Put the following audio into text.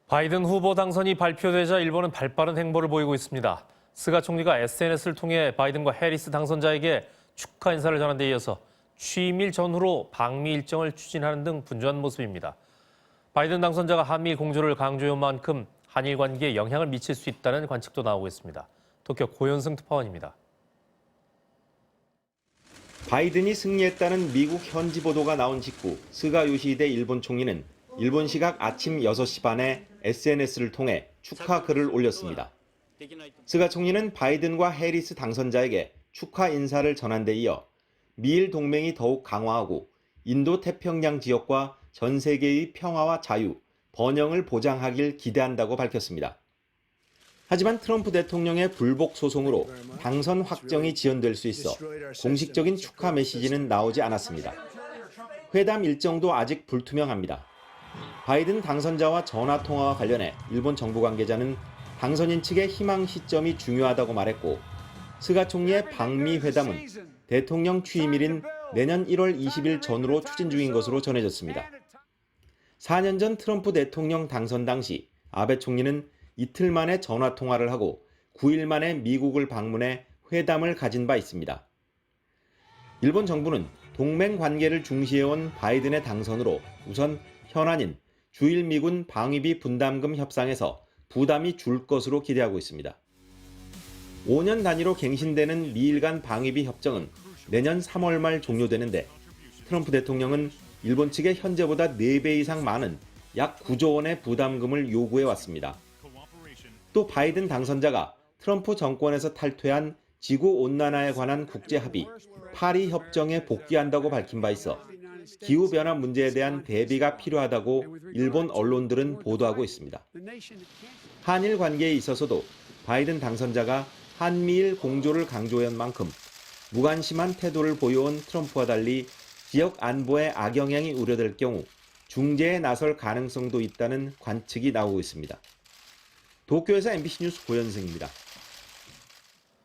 바이든 후보 당선이 발표되자 일본은 발빠른 행보를 보이고 있습니다. 스가 총리가 SNS를 통해 바이든과 해리스 당선자에게 축하 인사를 전한 데 이어서 취임일 전후로 방미 일정을 추진하는 등 분주한 모습입니다. 바이든 당선자가 한미일 공조를 강조해온 만큼 한일 관계에 영향을 미칠 수 있다는 관측도 나오고 있습니다. 도쿄 고현승 특파원입니다. 바이든이 승리했다는 미국 현지 보도가 나온 직후 스가 요시히데 일본 총리는 일본 시각 아침 6시 반에 SNS를 통해 축하 글을 올렸습니다. 스가 총리는 바이든과 해리스 당선자에게 축하 인사를 전한 데 이어 미일 동맹이 더욱 강화하고 인도 태평양 지역과 전 세계의 평화와 자유, 번영을 보장하길 기대한다고 밝혔습니다. 하지만 트럼프 대통령의 불복 소송으로 당선 확정이 지연될 수 있어 공식적인 축하 메시지는 나오지 않았습니다. 회담 일정도 아직 불투명합니다. 바이든 당선자와 전화 통화와 관련해 일본 정부 관계자는 당선인 측의 희망 시점이 중요하다고 말했고, 스가 총리의 방미 회담은 대통령 취임일인 내년 1월 20일 전후로 추진 중인 것으로 전해졌습니다. 4년 전 트럼프 대통령 당선 당시 아베 총리는 이틀 만에 전화 통화를 하고 9일 만에 미국을 방문해 회담을 가진 바 있습니다. 일본 정부는 동맹 관계를 중시해온 바이든의 당선으로 우선 현안인 주일 미군 방위비 분담금 협상에서 부담이 줄 것으로 기대하고 있습니다. 5년 단위로 갱신되는 미일 간 방위비 협정은 내년 3월 말 종료되는데, 트럼프 대통령은 일본 측에 현재보다 4배 이상 많은 약 9조 원의 부담금을 요구해 왔습니다. 또 바이든 당선자가 트럼프 정권에서 탈퇴한 지구온난화에 관한 국제합의 파리 협정에 복귀한다고 밝힌 바 있어 기후변화 문제에 대한 대비가 필요하다고 일본 언론들은 보도하고 있습니다. 한일 관계에 있어서도 바이든 당선자가 한미일 공조를 강조한 만큼 무관심한 태도를 보여온 트럼프와 달리 지역 안보에 악영향이 우려될 경우 중재에 나설 가능성도 있다는 관측이 나오고 있습니다. 도쿄에서 MBC 뉴스 고현승입니다.